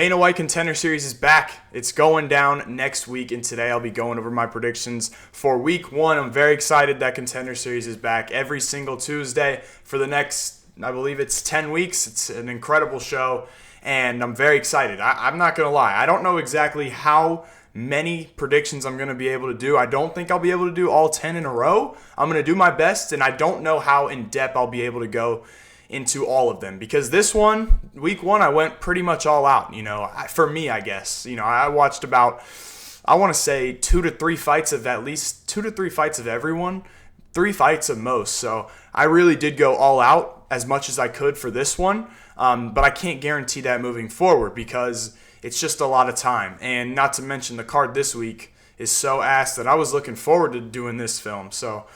Dana White Contender Series is back. It's going down next week, and today I'll be going over my predictions for Week 1. I'm very excited that Contender Series is back every single Tuesday for the next, I believe it's 10 weeks. It's an incredible show, and I'm very excited. I'm not going to lie. I don't know exactly how many predictions I'm going to be able to do. I don't think I'll be able to do all 10 in a row. I'm going to do my best, and I don't know how in-depth I'll be able to go into all of them, because this one, Week 1, I went pretty much all out, for me, I guess. I watched about, I want to say 2 to 3 fights of at least 2 to 3 fights of everyone, 3 fights of most. So I really did go all out as much as I could for this one, but I can't guarantee that moving forward because it's just a lot of time. And not to mention the card this week is so ass that I was looking forward to doing this film. So,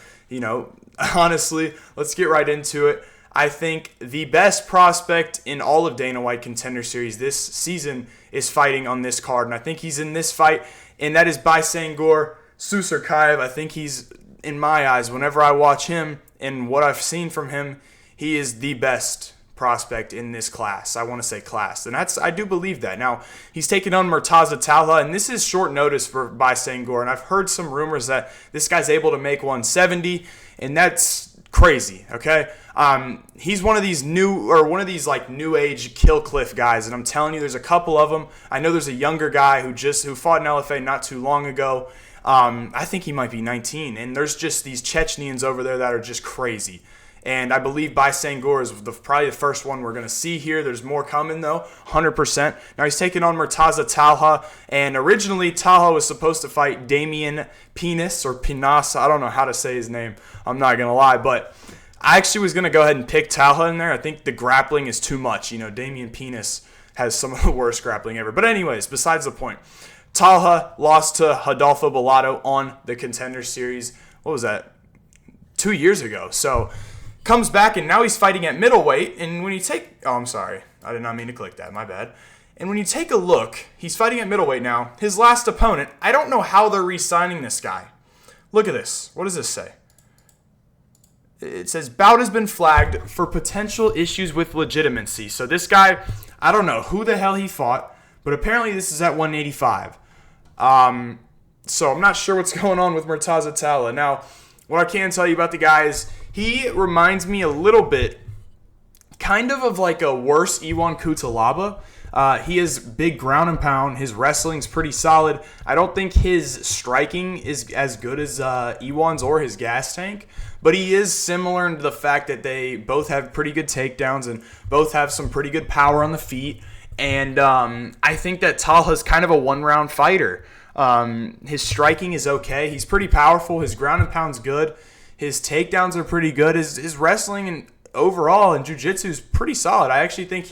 honestly, let's get right into it. I think the best prospect in all of Dana White Contender Series this season is fighting on this card, and I think he's in this fight, and that is Baysangur Susurkaev. I think he's, in my eyes, whenever I watch him and what I've seen from him, he is the best prospect in this class. I want to say class, and I do believe that. Now, he's taking on Murtaza Talha, and this is short notice for Baysangur, and I've heard some rumors that this guy's able to make 170, and that's crazy, okay? He's one of these new age kill cliff guys, and I'm telling you, there's a couple of them. I know there's a younger guy who fought in LFA not too long ago. I think he might be 19, and there's just these Chechens over there that are just crazy. And I believe Baysangur is probably the first one we're going to see here. There's more coming, though, 100%. Now, he's taking on Murtaza Talha, and originally Talha was supposed to fight Damian Penis or Pinas. I don't know how to say his name. I'm not going to lie, but I actually was going to go ahead and pick Talha in there. I think the grappling is too much. Damian Penis has some of the worst grappling ever. But anyways, besides the point, Talha lost to Rodolfo Bellato on the Contender Series. What was that? 2 years ago. So comes back, and now he's fighting at middleweight. And when you take... Oh, I'm sorry. I did not mean to click that. My bad. And when you take a look, he's fighting at middleweight now. His last opponent, I don't know how they're re-signing this guy. Look at this. What does this say? It says, bout has been flagged for potential issues with legitimacy. So this guy, I don't know who the hell he fought, but apparently this is at 185. So I'm not sure what's going on with Murtaza Talha. Now, what I can tell you about the guy is he reminds me a little bit kind of like a worse Iwan Kutalaba. He is big ground and pound. His wrestling's pretty solid. I don't think his striking is as good as Iwan's or his gas tank, but he is similar in the fact that they both have pretty good takedowns and both have some pretty good power on the feet. And I think that Talha's kind of a one-round fighter. His striking is okay. He's pretty powerful. His ground and pound's good. His takedowns are pretty good. His wrestling and overall and jiu-jitsu is pretty solid. I actually think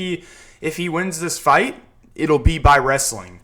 if he wins this fight, it'll be by wrestling.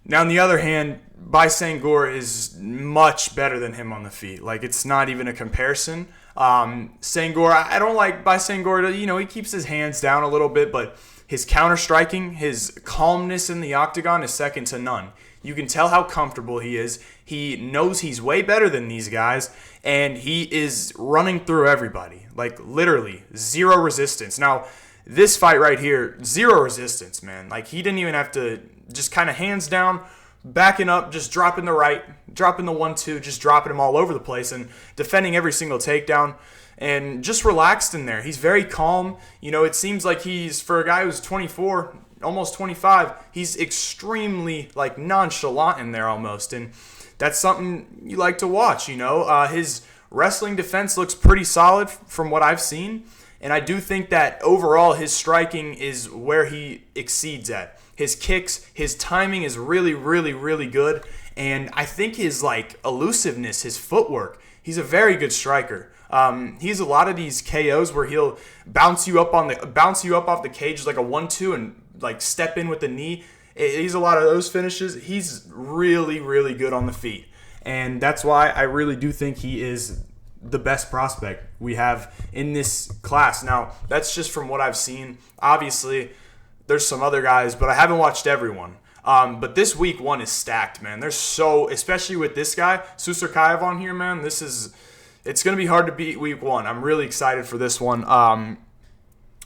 Now, on the other hand, Baysangur is much better than him on the feet. Like, it's not even a comparison. Sangur, I don't like Baysangur. He keeps his hands down a little bit, but his counter-striking, his calmness in the octagon is second to none. You can tell how comfortable he is. He knows he's way better than these guys, and he is running through everybody. Like, literally, zero resistance. Now, this fight right here, zero resistance, man. Like, he didn't even have to just kind of hands down, backing up, just dropping the right, dropping the 1-2, just dropping him all over the place and defending every single takedown and just relaxed in there. He's very calm. It seems like he's, for a guy who's 24, almost 25, he's extremely, nonchalant in there almost. And that's something you like to watch, His wrestling defense looks pretty solid from what I've seen. And I do think that overall his striking is where he exceeds at. His kicks, his timing is really, really, really good. And I think his elusiveness, his footwork, he's a very good striker. He's a lot of these KOs where he'll bounce you up off the cage like a 1-2 and step in with the knee. He's a lot of those finishes. He's really, really good on the feet. And that's why I really do think he is the best prospect we have in this class. Now, that's just from what I've seen. Obviously, there's some other guys, but I haven't watched everyone. But this Week 1 is stacked, man. Especially with this guy, Susurkaev on here, man, it's going to be hard to beat Week 1. I'm really excited for this one.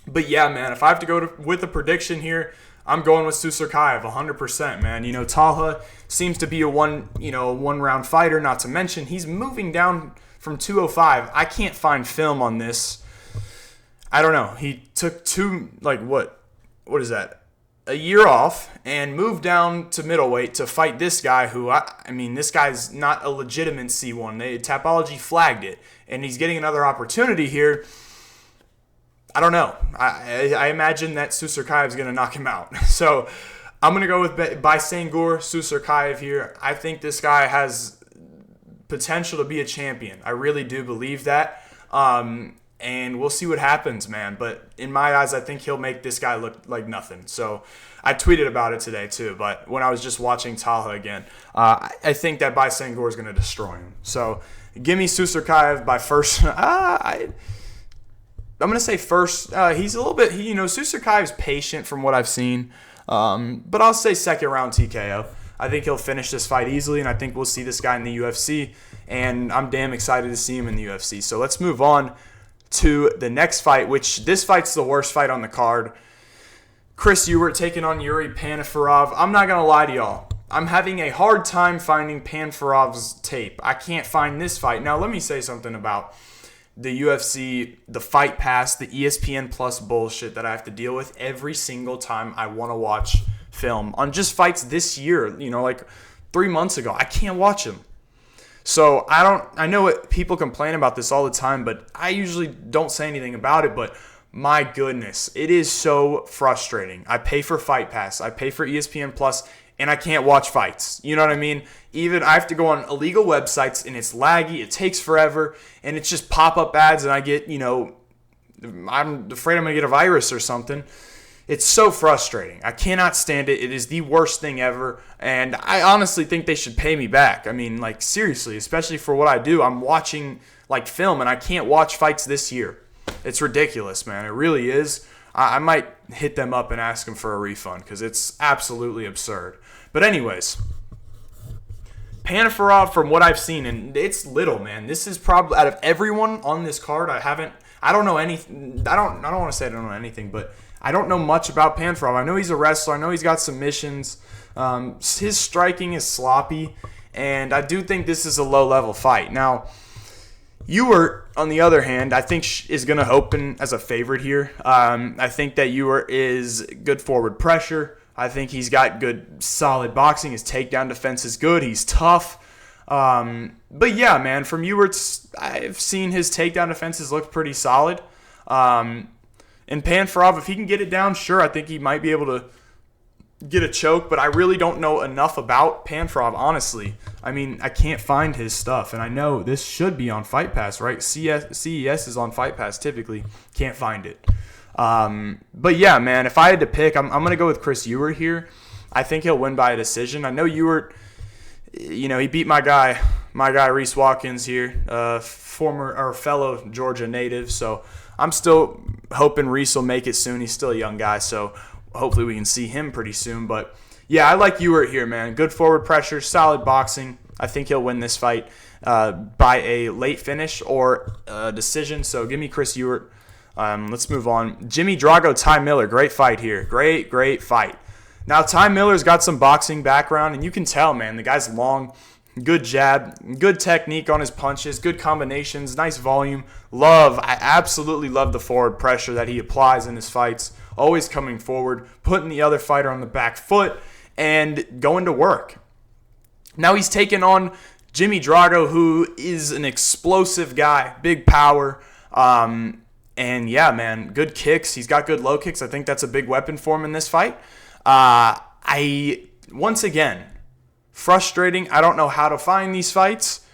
But yeah, man, if I have to go with a prediction here, I'm going with Susurkaev 100%, man. Talha seems to be a one-round fighter, not to mention he's moving down from 205. I can't find film on this. I don't know. He took what is that? A year off and moved down to middleweight to fight this guy who, this guy's not a legitimate C1. Tapology flagged it, and he's getting another opportunity here. I don't know. I imagine that Susurkaev is going to knock him out. So I'm going to go with Baysangur Susurkaev here. I think this guy has potential to be a champion. I really do believe that. And we'll see what happens, man. But in my eyes, I think he'll make this guy look like nothing. So I tweeted about it today too. But when I was just watching Talha again, I think that Baysangur is going to destroy him. So give me Susurkaev by first. I'm going to say first. He's a little bit, Susurkaev's patient from what I've seen. But I'll say second round TKO. I think he'll finish this fight easily, and I think we'll see this guy in the UFC. And I'm damn excited to see him in the UFC. So let's move on to the next fight, which this fight's the worst fight on the card. Chris Ewert taking on Yuri Panferov. I'm not going to lie to y'all. I'm having a hard time finding Panferov's tape. I can't find this fight. Now, let me say something about the UFC, the Fight Pass, the ESPN Plus bullshit that I have to deal with every single time I want to watch film on just fights this year, like 3 months ago. I can't watch them. So I know people complain about this all the time, but I usually don't say anything about it. But my goodness, it is so frustrating. I pay for Fight Pass, I pay for ESPN Plus, and I can't watch fights. You know what I mean? Even I have to go on illegal websites, and it's laggy, it takes forever, and it's just pop-up ads, and I get, I'm afraid I'm going to get a virus or something. It's so frustrating. I cannot stand it. It is the worst thing ever. And I honestly think they should pay me back. Seriously, especially for what I do. I'm watching, film, and I can't watch fights this year. It's ridiculous, man. It really is. I might hit them up and ask them for a refund because it's absolutely absurd. But anyways, Panferov, from what I've seen, and it's little, man. This is probably, out of everyone on this card, I don't know anything. I don't want to say I don't know anything, but I don't know much about Panferov. I know he's a wrestler. I know he's got submissions. His striking is sloppy, and I do think this is a low-level fight. Now, Ewert, on the other hand, I think is going to open as a favorite here. I think that Ewert is good forward pressure. I think he's got good, solid boxing. His takedown defense is good. He's tough. But yeah, man, from Ewert's, I've seen his takedown defenses look pretty solid. And Panferov, if he can get it down, sure, I think he might be able to get a choke, but I really don't know enough about Panferov, honestly. I can't find his stuff, and I know this should be on Fight Pass, right? CES is on Fight Pass typically. Can't find it. But yeah, man, if I had to pick, I'm going to go with Chris Ewert here. I think he'll win by a decision. I know Ewert, he beat my guy Reese Watkins here, fellow Georgia native, so I'm still hoping Reese will make it soon. He's still a young guy, so hopefully we can see him pretty soon. But yeah, I like Ewert here, man. Good forward pressure, solid boxing. I think he'll win this fight by a late finish or a decision. So give me Chris Ewert. Let's move on. Jimmy Drago, Ty Miller. Great fight here. Great fight. Now, Ty Miller's got some boxing background, and you can tell, man, the guy's long. Good jab, good technique on his punches, good combinations, nice volume. I absolutely love the forward pressure that he applies in his fights. Always coming forward, putting the other fighter on the back foot, and going to work. Now he's taken on Jimmy Drago, who is an explosive guy, big power. And yeah, man, good kicks. He's got good low kicks. I think that's a big weapon for him in this fight. Once again, frustrating. I don't know how to find these fights.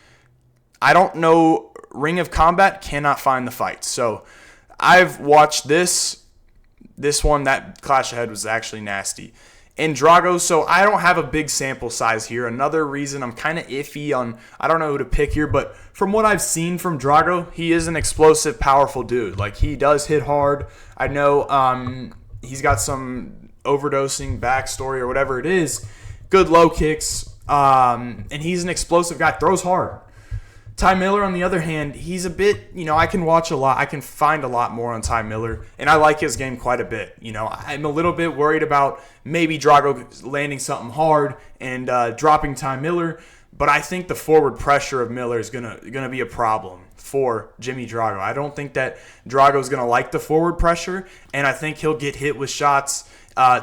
I don't know. Ring of Combat cannot find the fights. So I've watched this one. That clash ahead was actually nasty. And Drago, so I don't have a big sample size here. Another reason I'm kind of iffy on, I don't know who to pick here, but from what I've seen from Drago, he is an explosive, powerful dude. He does hit hard. I know he's got some overdosing backstory or whatever it is. Good low kicks. And he's an explosive guy. Throws hard. Ty Miller, on the other hand, he's a bit, I can watch a lot. I can find a lot more on Ty Miller, and I like his game quite a bit. I'm a little bit worried about maybe Drago landing something hard and dropping Ty Miller, but I think the forward pressure of Miller is gonna be a problem for Jimmy Drago. I don't think that Drago is gonna like the forward pressure, and I think he'll get hit with shots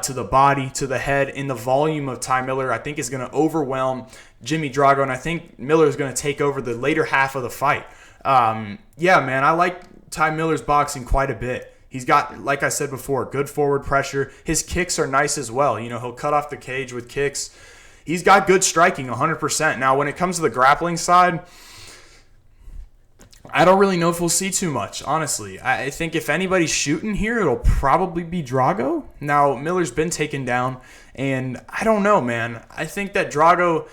to the body, to the head, in the volume of Ty Miller. I think is going to overwhelm Jimmy Drago, and I think Miller is going to take over the later half of the fight. Yeah, man, I like Ty Miller's boxing quite a bit. He's got, like I said before, good forward pressure. His kicks are nice as well. He'll cut off the cage with kicks. He's got good striking, 100%. Now, when it comes to the grappling side, I don't really know if we'll see too much, honestly. I think if anybody's shooting here, it'll probably be Drago. Now, Miller's been taken down, and I don't know, man. I think that Drago,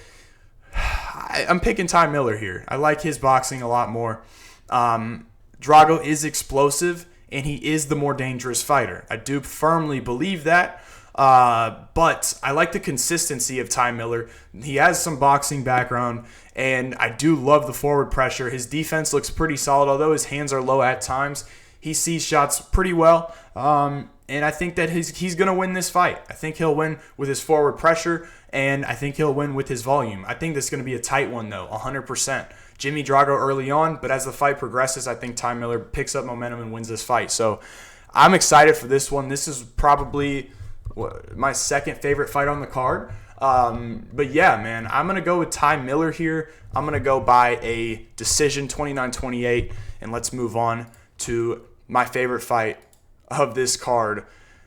I'm picking Ty Miller here. I like his boxing a lot more. Drago is explosive, and he is the more dangerous fighter. I do firmly believe that. But I like the consistency of Ty Miller. He has some boxing background, and I do love the forward pressure. His defense looks pretty solid, although his hands are low at times. He sees shots pretty well, and I think that he's going to win this fight. I think he'll win with his forward pressure, and I think he'll win with his volume. I think this is going to be a tight one, though, 100%. Jimmy Drago early on, but as the fight progresses, I think Ty Miller picks up momentum and wins this fight. So I'm excited for this one. This is probably my second favorite fight on the card. But yeah, man, I'm going to go with Ty Miller here. I'm going to go by a decision, 29-28, and let's move on to my favorite fight of this card.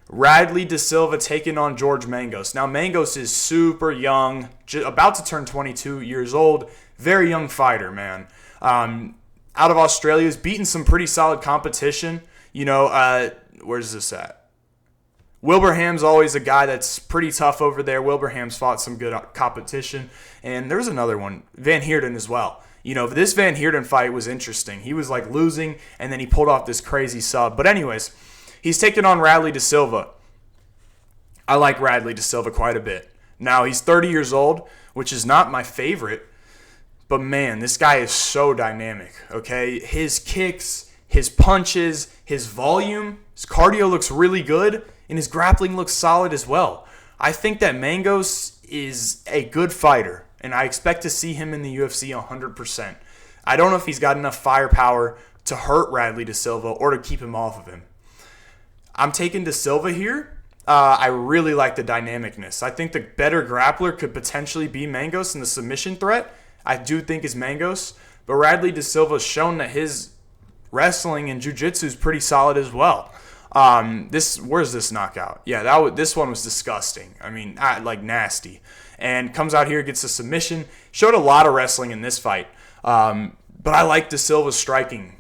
Radley de Silva taking on George Mangos. Now, Mangos is super young, about to turn 22 years old. Very young fighter, man. Out of Australia, has beaten some pretty solid competition. Where's this at? Wilbraham's always a guy that's pretty tough over there. Wilbraham's fought some good competition. And there's another one, Van Heerden as well. This Van Heerden fight was interesting. He was losing, and then he pulled off this crazy sub. But anyways, he's taking on Radley de Silva. I like Radley de Silva quite a bit. Now, he's 30 years old, which is not my favorite. But man, this guy is so dynamic, okay? His kicks, his punches, his volume, his cardio looks really good. And his grappling looks solid as well. I think that Mangos is a good fighter, and I expect to see him in the UFC 100%. I don't know if he's got enough firepower to hurt Radley de Silva or to keep him off of him. I'm taking de Silva here. I really like the dynamicness. I think the better grappler could potentially be Mangos in the submission threat. I do think is Mangos, but Radley de Silva has shown that his wrestling and jiu-jitsu is pretty solid as well. Where's this knockout? Yeah, this one was disgusting. I mean, nasty. And comes out here, gets a submission. Showed a lot of wrestling in this fight. But I like De Silva's striking.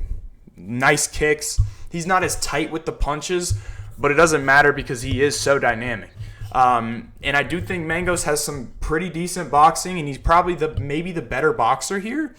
Nice kicks. He's not as tight with the punches, but it doesn't matter because he is so dynamic. And I do think Mangos has some pretty decent boxing, and he's probably maybe the better boxer here.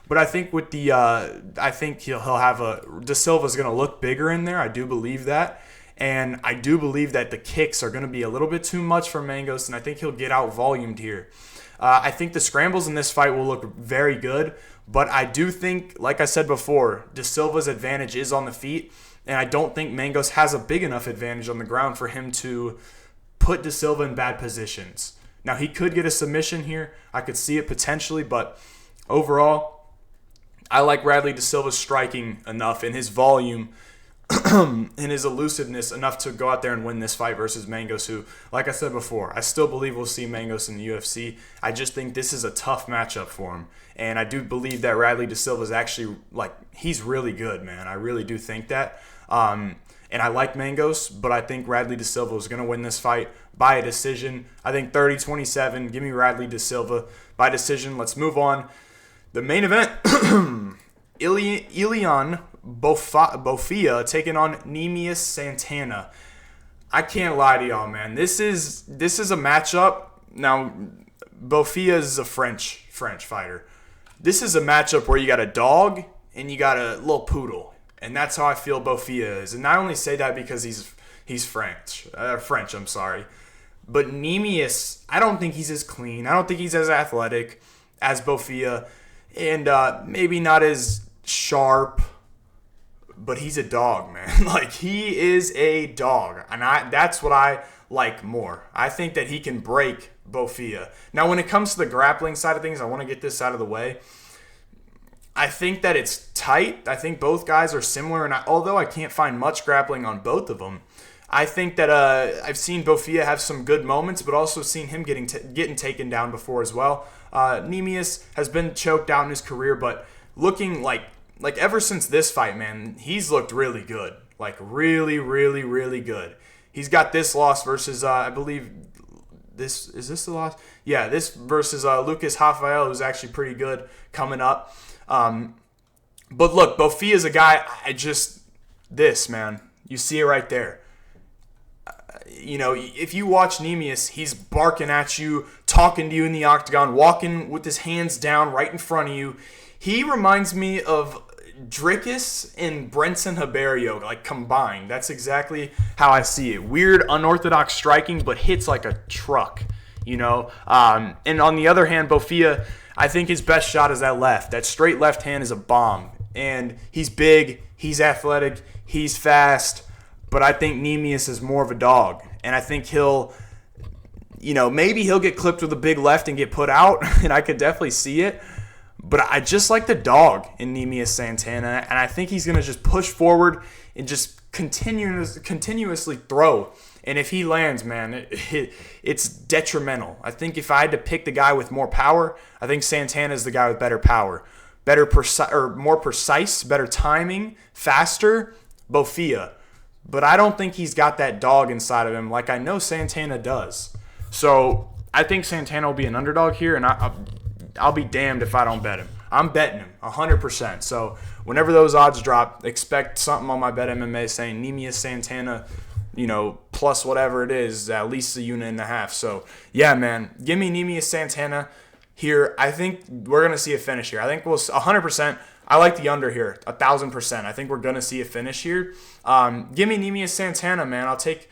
But I think with I think he'll have De Silva's going to look bigger in there. I do believe that. And I do believe that the kicks are going to be a little bit too much for Mangos, and I think he'll get out volumed here. I think the scrambles in this fight will look very good, but I do think, like I said before, De Silva's advantage is on the feet, and I don't think Mangos has a big enough advantage on the ground for him to put De Silva in bad positions. Now, he could get a submission here. I could see it potentially, but overall, I like Radley de Silva's striking enough and his volume and his elusiveness enough to go out there and win this fight versus Mangos, who, like I said before, I still believe we'll see Mangos in the UFC. I just think this is a tough matchup for him. And I do believe that Radley de Silva is actually, he's really good, man. I really do think that. And I like Mangos, but I think Radley de Silva is going to win this fight by a decision. I think 30-27. Give me Radley de Silva by decision. Let's move on. The main event, Ilian Bouafia taking on Neemias Santana. I can't lie to y'all, man. This is a matchup. Now, Bouafia is a French fighter. This is a matchup where you got a dog and you got a little poodle, and that's how I feel Bouafia is. And I only say that because he's French. I'm sorry. But Neemias, I don't think he's as clean. I don't think he's as athletic as Bouafia. and maybe not as sharp, but he's a dog, man. Like, he is a dog, and that's what I like more. I think that he can break Bouafia. Now, when it comes to the grappling side of things, I want to get this out of the way. I think that it's tight. I think both guys are similar, and although I can't find much grappling on both of them, I think that I've seen Bouafia have some good moments, but also seen him getting taken down before as well. Neemias has been choked out in his career, but looking like ever since this fight, man, he's looked really good. Like, really, really, really good. He's got this loss versus, I believe, is this the loss? Yeah, this versus Lucas Rafael, who's actually pretty good coming up. But look, Bouafia is a guy, man, you see it right there. If you watch Neemias, he's barking at you, talking to you in the octagon, walking with his hands down right in front of you. He reminds me of Dricus and Brenson Haberio, like, combined. That's exactly how I see it. Weird, unorthodox striking, but hits like a truck, And on the other hand, Bouafia, I think his best shot is that left. That straight left hand is a bomb. And he's big, he's athletic, he's fast, but I think Neemias is more of a dog. And I think maybe he'll get clipped with a big left and get put out, and I could definitely see it. But I just like the dog in Neemias Santana, and I think he's going to just push forward and just continuously throw. And if he lands, man, it's detrimental. I think if I had to pick the guy with more power, I think Santana is the guy with better power. More precise, better timing, faster, Bouafia. But I don't think he's got that dog inside of him like I know Santana does. So I think Santana will be an underdog here, and I'll be damned if I don't bet him. I'm betting him 100%. So whenever those odds drop, expect something on my Bet MMA saying Neemias Santana, plus whatever it is, at least a unit and a half. So, yeah, man, give me Neemias Santana here. I think we're going to see a finish here. I think we'll 100%. I like the under here, 1,000%. I think we're going to see a finish here. Give me Neemias Santana, man. I'll take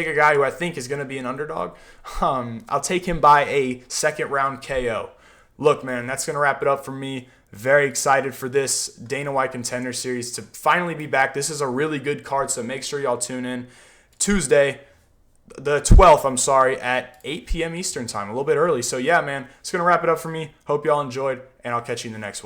a guy who I think is going to be an underdog. I'll take him by a second-round KO. Look, man, that's going to wrap it up for me. Very excited for this Dana White Contender Series to finally be back. This is a really good card, so make sure y'all tune in. Tuesday, the 12th, at 8 p.m. Eastern Time, a little bit early. So, yeah, man, it's going to wrap it up for me. Hope y'all enjoyed, and I'll catch you in the next one.